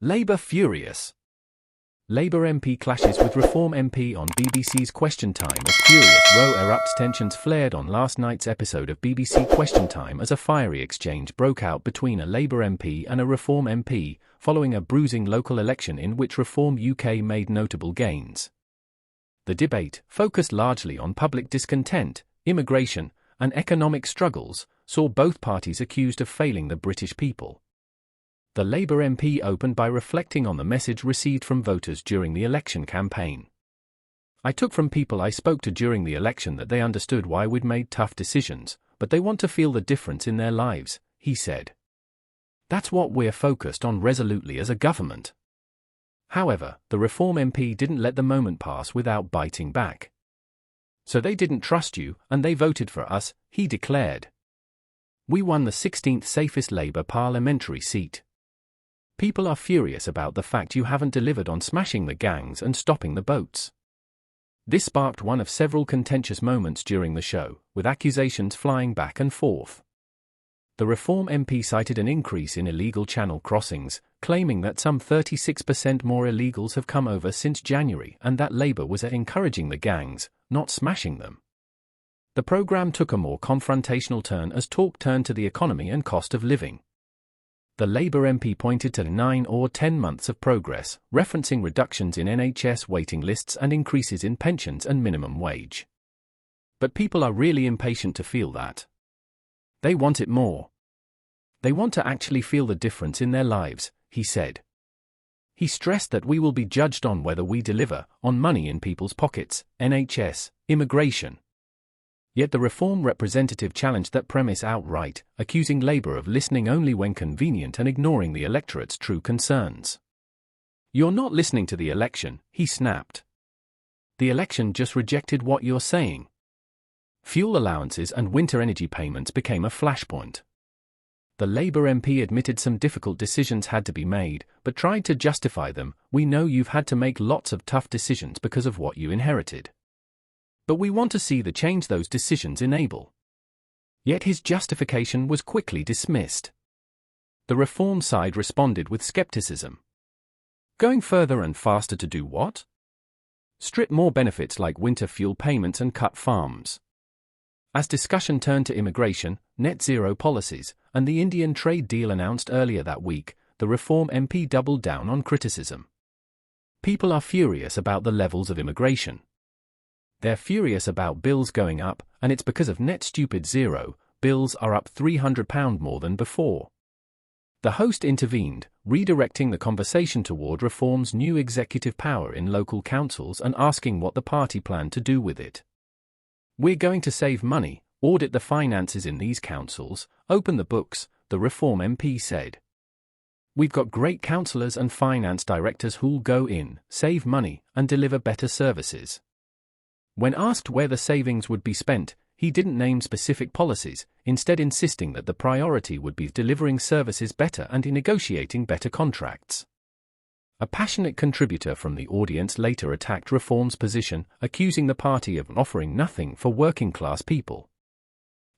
Labour furious. Labour MP clashes with Reform MP on BBC's Question Time as furious row erupts. Tensions flared on last night's episode of BBC Question Time as a fiery exchange broke out between a Labour MP and a Reform MP, following a bruising local election in which Reform UK made notable gains. The debate, focused largely on public discontent, immigration, and economic struggles, saw both parties accused of failing the British people. The Labour MP opened by reflecting on the message received from voters during the election campaign. "I took from people I spoke to during the election that they understood why we'd made tough decisions, but they want to feel the difference in their lives," he said. "That's what we're focused on resolutely as a government." However, the Reform MP didn't let the moment pass without biting back. "So they didn't trust you, and they voted for us," he declared. "We won the 16th safest Labour parliamentary seat. People are furious about the fact you haven't delivered on smashing the gangs and stopping the boats." This sparked one of several contentious moments during the show, with accusations flying back and forth. The Reform MP cited an increase in illegal channel crossings, claiming that some 36% more illegals have come over since January and that Labour was encouraging the gangs, not smashing them. The programme took a more confrontational turn as talk turned to the economy and cost of living. The Labour MP pointed to 9 or 10 months of progress, referencing reductions in NHS waiting lists and increases in pensions and minimum wage. "But people are really impatient to feel that. They want it more. They want to actually feel the difference in their lives," he said. He stressed that we will be judged on whether we deliver on money in people's pockets, NHS, immigration. Yet the Reform representative challenged that premise outright, accusing Labour of listening only when convenient and ignoring the electorate's true concerns. "You're not listening to the election," he snapped. "The election just rejected what you're saying." Fuel allowances and winter energy payments became a flashpoint. The Labour MP admitted some difficult decisions had to be made, but tried to justify them. "We know you've had to make lots of tough decisions because of what you inherited. But we want to see the change those decisions enable." Yet his justification was quickly dismissed. The Reform side responded with skepticism. Going further and faster to do what? Strip more benefits like winter fuel payments and cut farms. As discussion turned to immigration, net zero policies, and the Indian trade deal announced earlier that week, the Reform MP doubled down on criticism. People are furious about the levels of immigration. They're furious about bills going up, and it's because of net stupid zero. Bills are up £300 more than before. The host intervened, redirecting the conversation toward Reform's new executive power in local councils and asking what the party planned to do with it. "We're going to save money, audit the finances in these councils, open the books," the Reform MP said. "We've got great councillors and finance directors who'll go in, save money, and deliver better services." When asked where the savings would be spent, he didn't name specific policies, instead insisting that the priority would be delivering services better and in negotiating better contracts. A passionate contributor from the audience later attacked Reform's position, accusing the party of offering nothing for working-class people.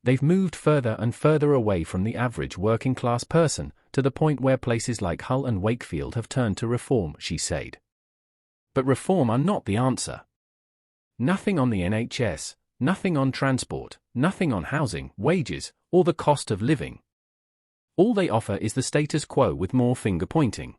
"They've moved further and further away from the average working-class person, to the point where places like Hull and Wakefield have turned to Reform," she said. But Reform are not the answer. Nothing on the NHS, nothing on transport, nothing on housing, wages, or the cost of living. All they offer is the status quo with more finger-pointing.